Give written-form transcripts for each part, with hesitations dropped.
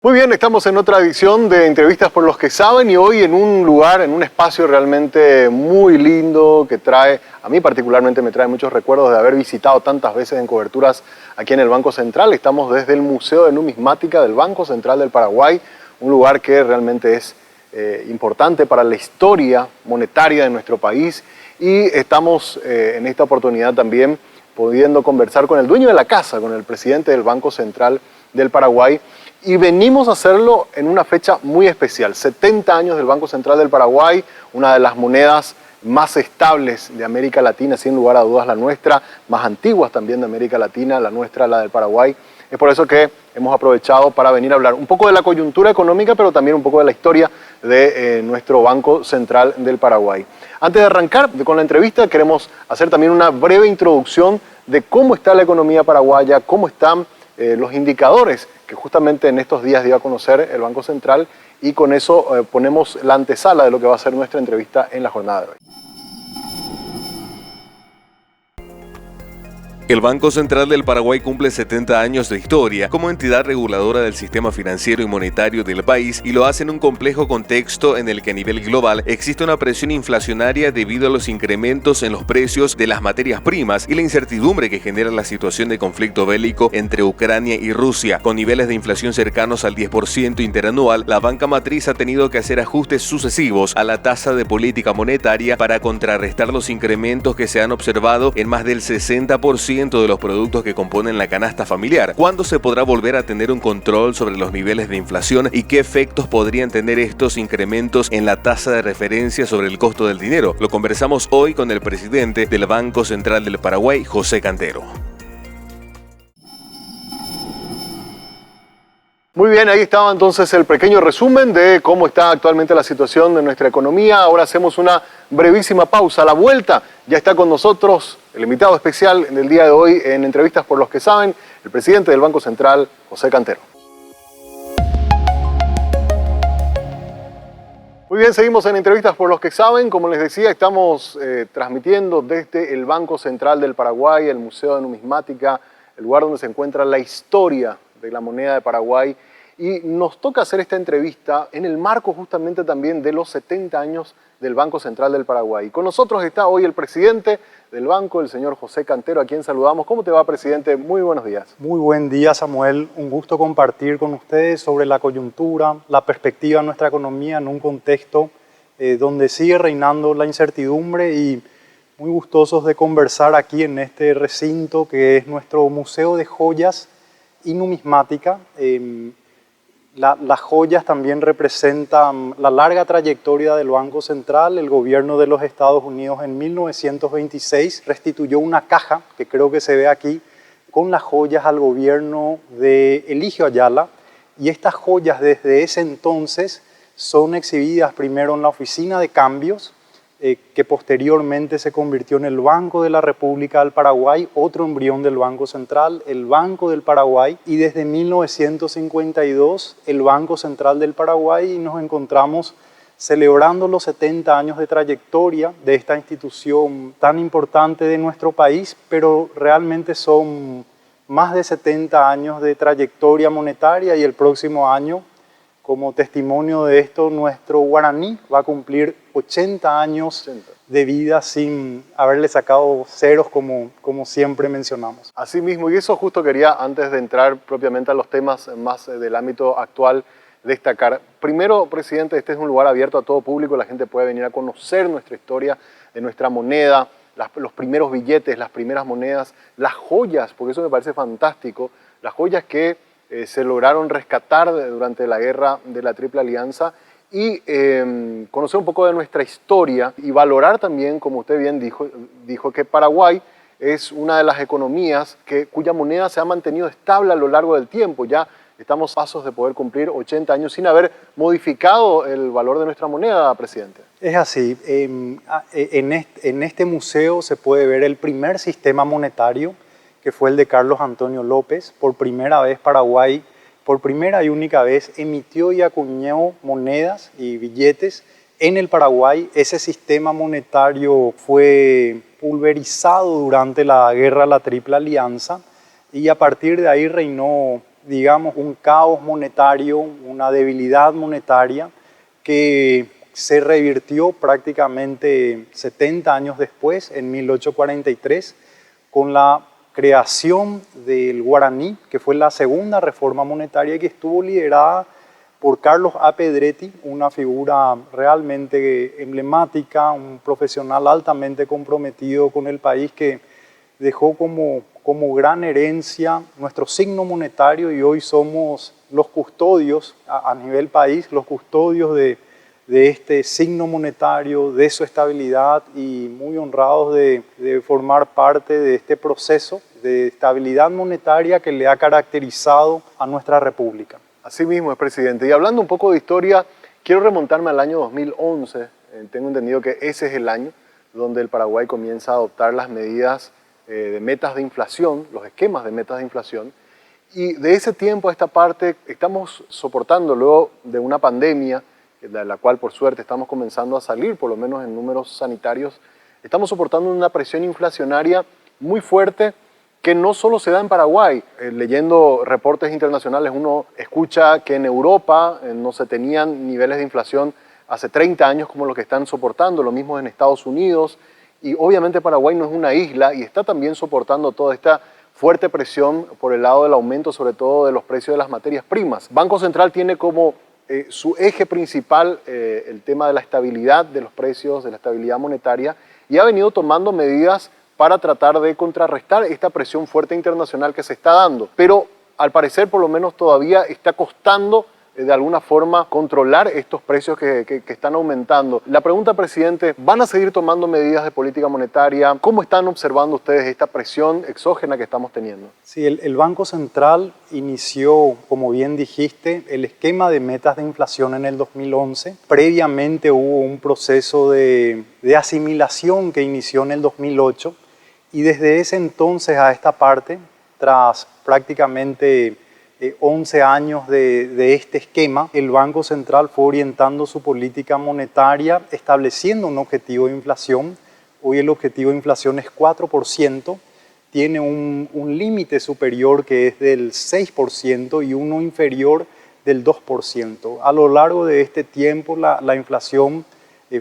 Muy bien, estamos en otra edición de Entrevistas por los que saben y hoy en un lugar, en un espacio realmente muy lindo que trae, a mí particularmente me trae muchos recuerdos de haber visitado tantas veces en coberturas aquí en el Banco Central. Estamos desde el Museo de Numismática del Banco Central del Paraguay, un lugar que realmente es importante para la historia monetaria de nuestro país y estamos en esta oportunidad también pudiendo conversar con el dueño de la casa, con el presidente del Banco Central del Paraguay. Y venimos a hacerlo en una fecha muy especial, 70 años del Banco Central del Paraguay, una de las monedas más estables de América Latina, sin lugar a dudas la nuestra, más antiguas también de América Latina, la nuestra, la del Paraguay. Es por eso que hemos aprovechado para venir a hablar un poco de la coyuntura económica, pero también un poco de la historia de nuestro Banco Central del Paraguay. Antes de arrancar con la entrevista, queremos hacer también una breve introducción de cómo está la economía paraguaya, cómo están los indicadores que justamente en estos días dio a conocer el Banco Central y con eso ponemos la antesala de lo que va a ser nuestra entrevista en la jornada de hoy. El Banco Central del Paraguay cumple 70 años de historia como entidad reguladora del sistema financiero y monetario del país y lo hace en un complejo contexto en el que a nivel global existe una presión inflacionaria debido a los incrementos en los precios de las materias primas y la incertidumbre que genera la situación de conflicto bélico entre Ucrania y Rusia. Con niveles de inflación cercanos al 10% interanual, la banca matriz ha tenido que hacer ajustes sucesivos a la tasa de política monetaria para contrarrestar los incrementos que se han observado en más del 60% de los productos que componen la canasta familiar. ¿Cuándo se podrá volver a tener un control sobre los niveles de inflación y qué efectos podrían tener estos incrementos en la tasa de referencia sobre el costo del dinero? Lo conversamos hoy con el presidente del Banco Central del Paraguay, José Cantero. Muy bien, ahí estaba entonces el pequeño resumen de cómo está actualmente la situación de nuestra economía. Ahora hacemos una brevísima pausa. A la vuelta ya está con nosotros el invitado especial del día de hoy en Entrevistas por los que saben, el presidente del Banco Central, José Cantero. Muy bien, seguimos en Entrevistas por los que saben. Como les decía, estamos transmitiendo desde el Banco Central del Paraguay, el Museo de Numismática, el lugar donde se encuentra la historia de la moneda de Paraguay, y nos toca hacer esta entrevista en el marco justamente también de los 70 años del Banco Central del Paraguay. Con nosotros está hoy el presidente del banco, el señor José Cantero, a quien saludamos. ¿Cómo te va, presidente? Muy buenos días. Muy buen día, Samuel. Un gusto compartir con ustedes sobre la coyuntura, la perspectiva de nuestra economía en un contexto donde sigue reinando la incertidumbre y muy gustosos de conversar aquí en este recinto que es nuestro Museo de Joyas y Numismática. Las joyas también representan la larga trayectoria del Banco Central. El gobierno de los Estados Unidos en 1926 restituyó una caja, que creo que se ve aquí, con las joyas al gobierno de Eligio Ayala, y estas joyas desde ese entonces son exhibidas primero en la oficina de cambios, que posteriormente se convirtió en el Banco de la República del Paraguay, otro embrión del Banco Central, el Banco del Paraguay, y desde 1952 el Banco Central del Paraguay, y nos encontramos celebrando los 70 años de trayectoria de esta institución tan importante de nuestro país, pero realmente son más de 70 años de trayectoria monetaria, y el próximo año, como testimonio de esto, nuestro guaraní va a cumplir 80 años de vida sin haberle sacado ceros, como siempre mencionamos. Así mismo, y eso justo quería, antes de entrar propiamente a los temas más del ámbito actual, destacar. Primero, presidente, este es un lugar abierto a todo público, la gente puede venir a conocer nuestra historia de nuestra moneda, los primeros billetes, las primeras monedas, las joyas, porque eso me parece fantástico, las joyas que se lograron rescatar durante la guerra de la Triple Alianza y conocer un poco de nuestra historia y valorar también, como usted bien dijo que Paraguay es una de las economías cuya moneda se ha mantenido estable a lo largo del tiempo. Ya estamos a pasos de poder cumplir 80 años sin haber modificado el valor de nuestra moneda, presidente. Es así. En este museo se puede ver el primer sistema monetario, que fue el de Carlos Antonio López. Por primera vez Paraguay, por primera y única vez, emitió y acuñó monedas y billetes en el Paraguay. Ese sistema monetario fue pulverizado durante la guerra de la Triple Alianza y a partir de ahí reinó digamos, un caos monetario, una debilidad monetaria que se revirtió prácticamente 70 años después, en 1843, con la creación del guaraní, que fue la segunda reforma monetaria que estuvo liderada por Carlos A. Pedretti, una figura realmente emblemática, un profesional altamente comprometido con el país que dejó como gran herencia nuestro signo monetario y hoy somos los custodios a nivel país, los custodios de este signo monetario, de su estabilidad y muy honrados de formar parte de este proceso de estabilidad monetaria que le ha caracterizado a nuestra república. Así mismo es, presidente. Y hablando un poco de historia, quiero remontarme al año 2011. Tengo entendido que ese es el año donde el Paraguay comienza a adoptar las medidas de metas de inflación, los esquemas de metas de inflación. Y de ese tiempo a esta parte estamos soportando luego de una pandemia, de la cual por suerte estamos comenzando a salir, por lo menos en números sanitarios, estamos soportando una presión inflacionaria muy fuerte que no solo se da en Paraguay. Leyendo reportes internacionales uno escucha que en Europa no se tenían niveles de inflación hace 30 años como los que están soportando, lo mismo en Estados Unidos, y obviamente Paraguay no es una isla y está también soportando toda esta fuerte presión por el lado del aumento, sobre todo de los precios de las materias primas. Banco Central tiene como su eje principal el tema de la estabilidad de los precios, de la estabilidad monetaria, y ha venido tomando medidas para tratar de contrarrestar esta presión fuerte internacional que se está dando. Pero al parecer por lo menos todavía está costando de alguna forma controlar estos precios que están aumentando. La pregunta, presidente, ¿van a seguir tomando medidas de política monetaria? ¿Cómo están observando ustedes esta presión exógena que estamos teniendo? Sí, el Banco Central inició, como bien dijiste, el esquema de metas de inflación en el 2011. Previamente hubo un proceso de asimilación que inició en el 2008 y desde ese entonces a esta parte, tras prácticamente 11 años de este esquema, el Banco Central fue orientando su política monetaria, estableciendo un objetivo de inflación. Hoy el objetivo de inflación es 4%, tiene un límite superior que es del 6% y uno inferior del 2%. A lo largo de este tiempo la inflación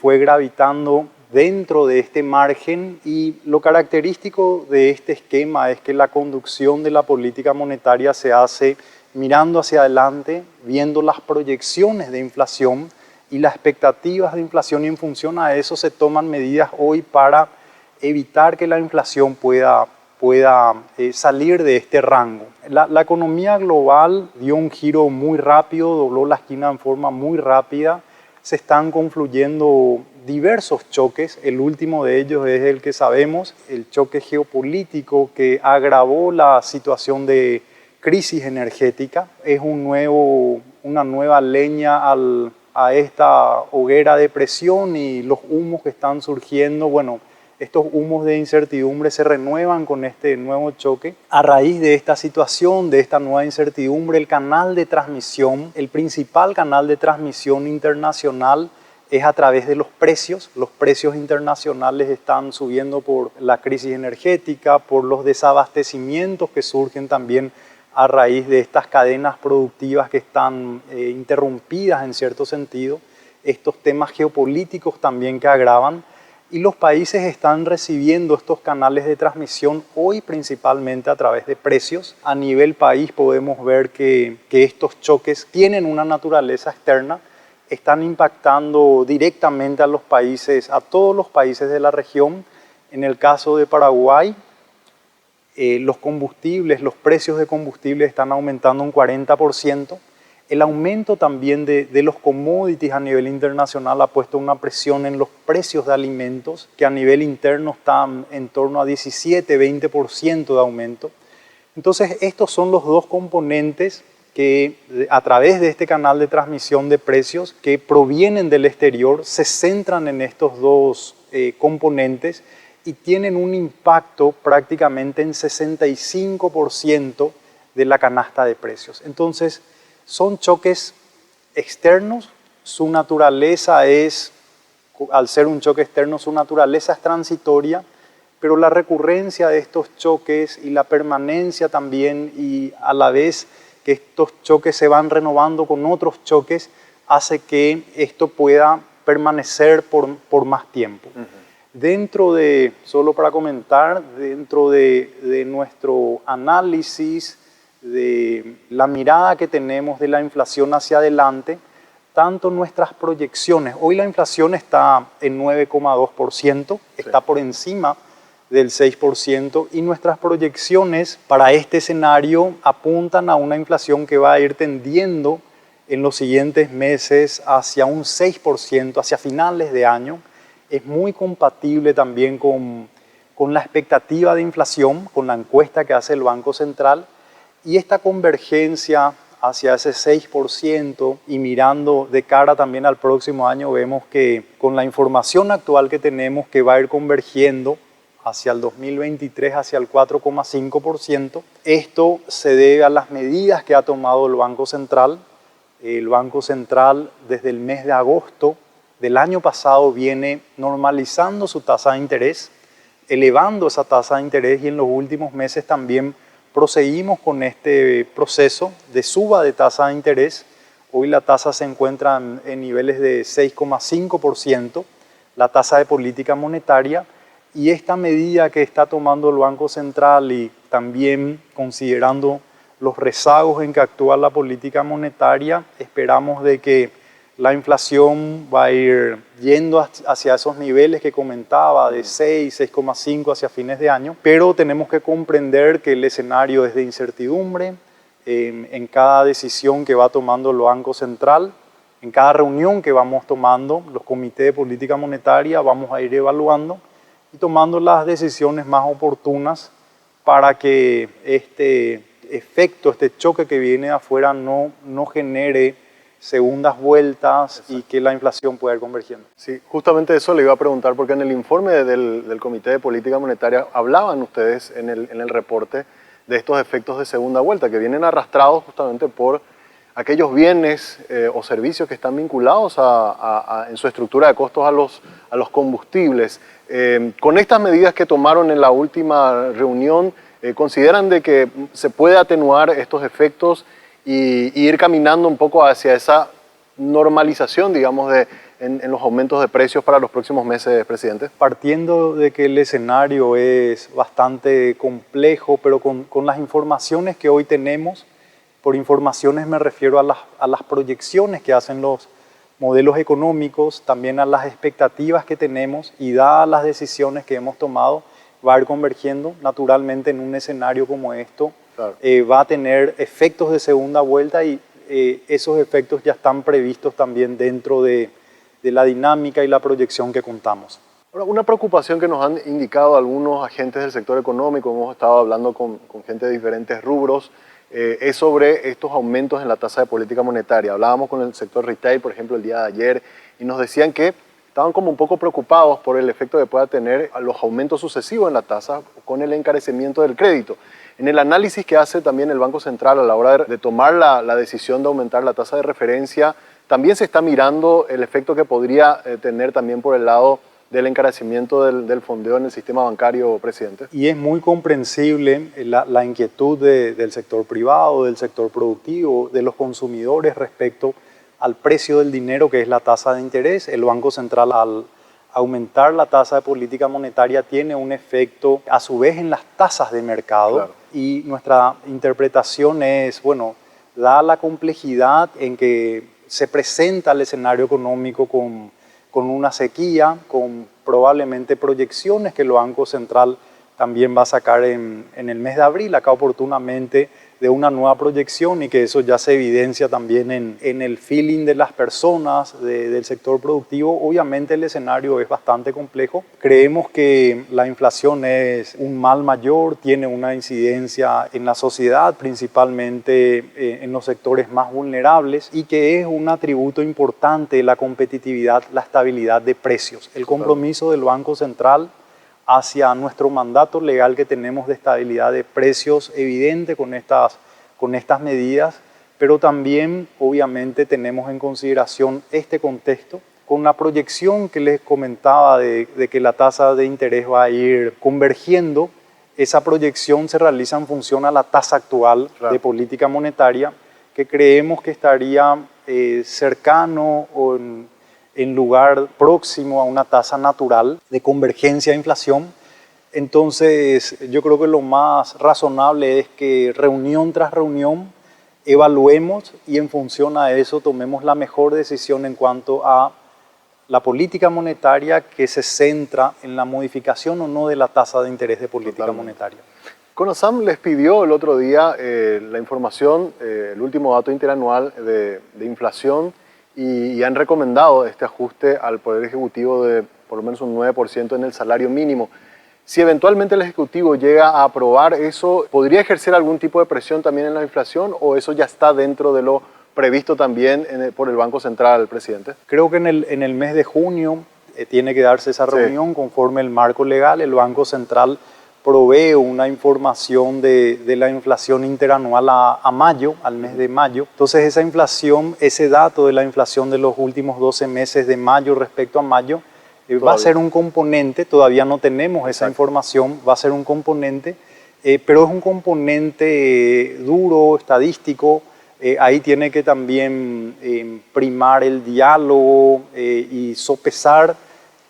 fue gravitando dentro de este margen y lo característico de este esquema es que la conducción de la política monetaria se hace mirando hacia adelante, viendo las proyecciones de inflación y las expectativas de inflación, y en función a eso se toman medidas hoy para evitar que la inflación pueda salir de este rango. La economía global dio un giro muy rápido, dobló la esquina en forma muy rápida, se están confluyendo diversos choques. El último de ellos es el que sabemos, el choque geopolítico que agravó la situación de crisis energética. Es una nueva leña a esta hoguera de presión y los humos que están surgiendo, bueno, estos humos de incertidumbre se renuevan con este nuevo choque. A raíz de esta situación, de esta nueva incertidumbre, el canal de transmisión, el principal canal de transmisión internacional es a través de los precios. Los precios internacionales están subiendo por la crisis energética, por los desabastecimientos que surgen también a raíz de estas cadenas productivas que están interrumpidas en cierto sentido, estos temas geopolíticos también que agravan, y los países están recibiendo estos canales de transmisión hoy principalmente a través de precios. A nivel país podemos ver que estos choques tienen una naturaleza externa, están impactando directamente a los países, a todos los países de la región. En el caso de Paraguay, los combustibles, los precios de combustibles están aumentando un 40%. El aumento también de los commodities a nivel internacional ha puesto una presión en los precios de alimentos, que a nivel interno están en torno a 17-20% de aumento. Entonces, estos son los dos componentes que a través de este canal de transmisión de precios que provienen del exterior se centran en estos dos componentes y tienen un impacto prácticamente en 65% de la canasta de precios. Entonces, son choques externos, su naturaleza es, al ser un choque externo, su naturaleza es transitoria, pero la recurrencia de estos choques y la permanencia también y a la vez que estos choques se van renovando con otros choques, hace que esto pueda permanecer por más tiempo. Dentro de, solo para comentar, dentro de nuestro análisis, de la mirada que tenemos de la inflación hacia adelante, tanto nuestras proyecciones, hoy la inflación está en 9,2%, está por encima del 6%, y nuestras proyecciones para este escenario apuntan a una inflación que va a ir tendiendo en los siguientes meses hacia un 6%, hacia finales de año. Es muy compatible también con la expectativa de inflación, con la encuesta que hace el Banco Central, y esta convergencia hacia ese 6% y mirando de cara también al próximo año, vemos que con la información actual que tenemos que va a ir convergiendo hacia el 2023, hacia el 4,5%. Esto se debe a las medidas que ha tomado el Banco Central. El Banco Central desde el mes de agosto del año pasado viene normalizando su tasa de interés, elevando esa tasa de interés, y en los últimos meses también proseguimos con este proceso de suba de tasa de interés. Hoy la tasa se encuentra en niveles de 6,5%, la tasa de política monetaria, y esta medida que está tomando el Banco Central y también considerando los rezagos en que actúa la política monetaria, esperamos de que la inflación va a ir yendo hacia esos niveles que comentaba, de 6, 6,5 hacia fines de año, pero tenemos que comprender que el escenario es de incertidumbre en cada decisión que va tomando el Banco Central, en cada reunión que vamos tomando, los comités de política monetaria, vamos a ir evaluando y tomando las decisiones más oportunas para que este efecto, este choque que viene de afuera no genere segundas vueltas. Exacto. Y que la inflación pueda ir convergiendo. Sí, justamente eso le iba a preguntar, porque en el informe del Comité de Política Monetaria hablaban ustedes en el reporte de estos efectos de segunda vuelta que vienen arrastrados justamente por aquellos bienes o servicios que están vinculados en su estructura de costos a los combustibles. Con estas medidas que tomaron en la última reunión, ¿consideran de que se puede atenuar estos efectos y ir caminando un poco hacia esa normalización, digamos, en los aumentos de precios para los próximos meses, presidente? Partiendo de que el escenario es bastante complejo, pero con las informaciones que hoy tenemos, por informaciones me refiero a las proyecciones que hacen los modelos económicos, también a las expectativas que tenemos, y dadas las decisiones que hemos tomado, va a ir convergiendo naturalmente en un escenario como esto. Claro. Va a tener efectos de segunda vuelta, y esos efectos ya están previstos también dentro de la dinámica y la proyección que contamos. Ahora, una preocupación que nos han indicado algunos agentes del sector económico, hemos estado hablando con gente de diferentes rubros, es sobre estos aumentos en la tasa de política monetaria. Hablábamos con el sector retail, por ejemplo, el día de ayer, y nos decían que estaban como un poco preocupados por el efecto que pueda tener a los aumentos sucesivos en la tasa con el encarecimiento del crédito. En el análisis que hace también el Banco Central a la hora de tomar la decisión de aumentar la tasa de referencia, también se está mirando el efecto que podría tener también por el lado del encarecimiento del fondeo en el sistema bancario, presidente. Y es muy comprensible la inquietud del sector privado, del sector productivo, de los consumidores respecto al precio del dinero, que es la tasa de interés. El Banco Central, al aumentar la tasa de política monetaria, tiene un efecto a su vez en las tasas de mercado. Claro. Y nuestra interpretación es, bueno, dada la complejidad en que se presenta el escenario económico con una sequía, con probablemente proyecciones que el Banco Central también va a sacar en el mes de abril, acá oportunamente, de una nueva proyección, y que eso ya se evidencia también en el feeling de las personas del sector productivo. Obviamente el escenario es bastante complejo. Creemos que la inflación es un mal mayor, tiene una incidencia en la sociedad, principalmente en los sectores más vulnerables, y que es un atributo importante de la competitividad, la estabilidad de precios. El compromiso del Banco Central hacia nuestro mandato legal que tenemos de estabilidad de precios evidente con estas medidas, pero también obviamente tenemos en consideración este contexto con la proyección que les comentaba de que la tasa de interés va a ir convergiendo. esa proyección se realiza en función a la tasa actual de política monetaria, que creemos que estaría cercano o en lugar próximo a una tasa natural de convergencia de inflación. Entonces, yo creo que lo más razonable es que reunión tras reunión evaluemos y en función a eso tomemos la mejor decisión en cuanto a la política monetaria que se centra en la modificación o no de la tasa de interés de política monetaria. CONASAM les pidió el otro día la información, el último dato interanual de inflación y han recomendado este ajuste al Poder Ejecutivo de por lo menos un 9% en el salario mínimo. Si eventualmente el Ejecutivo llega a aprobar eso, ¿podría ejercer algún tipo de presión también en la inflación o eso ya está dentro de lo previsto también por el Banco Central, presidente? Creo que en el mes de junio tiene que darse esa reunión conforme el marco legal. El Banco Central provee una información de la inflación interanual a mayo, al mes de mayo. Entonces esa inflación, ese dato de la inflación de los últimos 12 meses de mayo respecto a mayo, va a ser un componente, todavía no tenemos esa información, va a ser un componente, pero es un componente duro, estadístico. Ahí tiene que también primar el diálogo y sopesar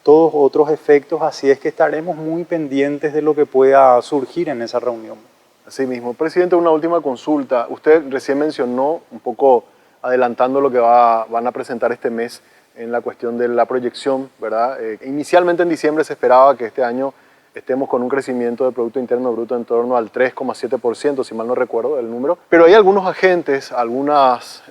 todos otros efectos, así es que estaremos muy pendientes de lo que pueda surgir en esa reunión. Así mismo. Presidente, una última consulta. Usted recién mencionó, un poco adelantando lo que van a presentar este mes en la cuestión de la proyección, ¿verdad? Inicialmente en diciembre se esperaba que este año estemos con un crecimiento del Producto Interno Bruto en torno al 3,7%, si mal no recuerdo el número. Pero hay algunos agentes, algunas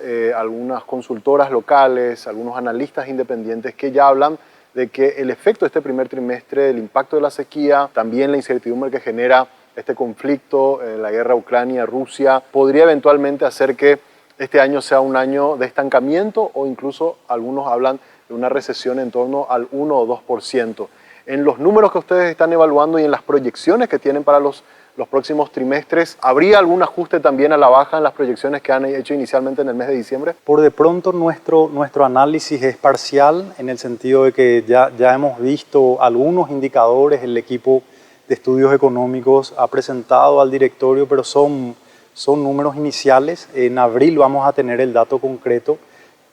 consultoras locales, algunos analistas independientes que ya hablan de que el efecto de este primer trimestre, el impacto de la sequía, también la incertidumbre que genera este conflicto, la guerra Ucrania-Rusia, podría eventualmente hacer que este año sea un año de estancamiento o incluso algunos hablan de una recesión en torno al 1 o 2%. En los números que ustedes están evaluando y en las proyecciones que tienen para los próximos trimestres, ¿habría algún ajuste también a la baja en las proyecciones que han hecho inicialmente en el mes de diciembre? Por de pronto nuestro análisis es parcial en el sentido de que ya hemos visto algunos indicadores, el equipo de estudios económicos ha presentado al directorio, pero son números iniciales. En abril vamos a tener el dato concreto,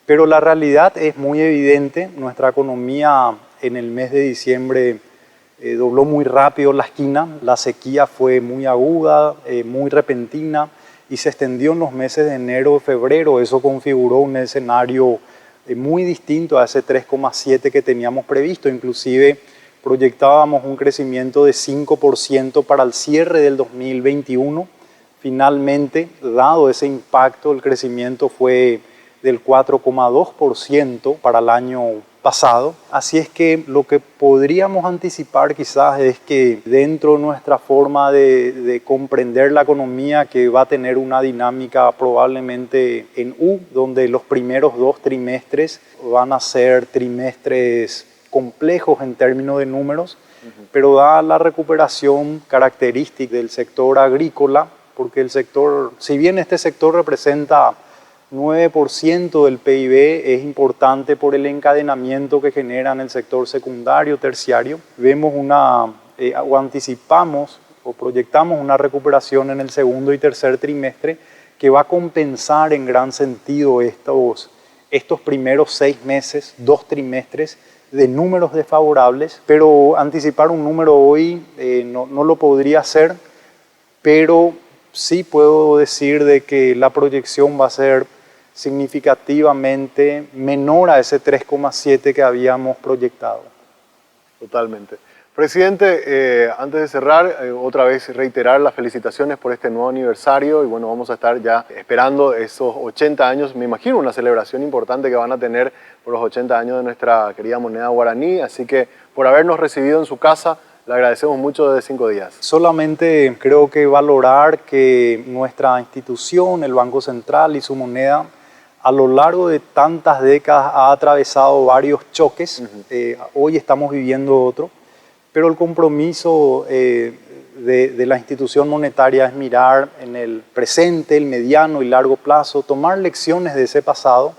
pero la realidad es muy evidente. Nuestra economía en el mes de diciembre dobló muy rápido la esquina, la sequía fue muy aguda, muy repentina y se extendió en los meses de enero y febrero. Eso configuró un escenario muy distinto a ese 3,7 que teníamos previsto. Inclusive proyectábamos un crecimiento de 5% para el cierre del 2021. Finalmente, dado ese impacto, el crecimiento fue del 4,2% para el año pasado. Así es que lo que podríamos anticipar quizás es que dentro de nuestra forma de comprender la economía, que va a tener una dinámica probablemente en U, donde los primeros 2 trimestres van a ser trimestres complejos en términos de números, pero dada la recuperación característica del sector agrícola, porque el sector, si bien este sector representa 9% del PIB, es importante por el encadenamiento que genera en el sector secundario, terciario. Vemos o anticipamos o proyectamos una recuperación en el segundo y tercer trimestre que va a compensar en gran sentido estos primeros 6 meses, 2 trimestres de números desfavorables, pero anticipar un número hoy no lo podría hacer, pero sí puedo decir de que la proyección va a ser significativamente menor a ese 3,7 que habíamos proyectado. Totalmente. Presidente, antes de cerrar, otra vez reiterar las felicitaciones por este nuevo aniversario y bueno, vamos a estar ya esperando esos 80 años, me imagino una celebración importante que van a tener por los 80 años de nuestra querida moneda guaraní, así que por habernos recibido en su casa, le agradecemos mucho desde 5 días. Solamente creo que valorar que nuestra institución, el Banco Central y su moneda, a lo largo de tantas décadas ha atravesado varios choques. Hoy estamos viviendo otro, pero el compromiso de la institución monetaria es mirar en el presente, el mediano y largo plazo, tomar lecciones de ese pasado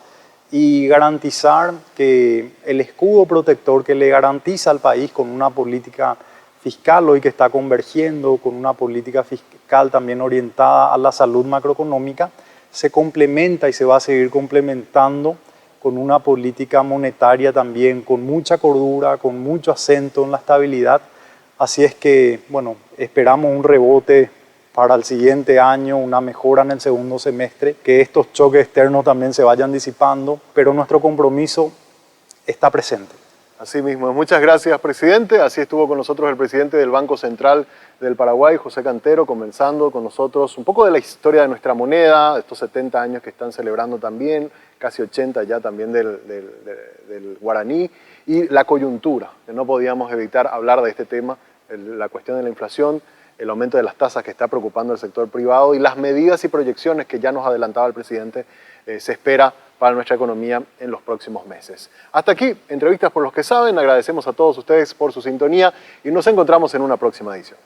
y garantizar que el escudo protector que le garantiza al país con una política fiscal hoy que está convergiendo con una política fiscal también orientada a la salud macroeconómica, se complementa y se va a seguir complementando con una política monetaria también con mucha cordura, con mucho acento en la estabilidad. Así es que, bueno, esperamos un rebote para el siguiente año, una mejora en el segundo semestre, que estos choques externos también se vayan disipando, pero nuestro compromiso está presente. Así mismo, muchas gracias, presidente. Así estuvo con nosotros el presidente del Banco Central del Paraguay, José Cantero, conversando con nosotros un poco de la historia de nuestra moneda, estos 70 años que están celebrando también, casi 80 ya también del guaraní, y la coyuntura, que no podíamos evitar hablar de este tema, la cuestión de la inflación, el aumento de las tasas que está preocupando al sector privado y las medidas y proyecciones que ya nos adelantaba el presidente se espera para nuestra economía en los próximos meses. Hasta aquí, entrevistas por los que saben. Agradecemos a todos ustedes por su sintonía y nos encontramos en una próxima edición.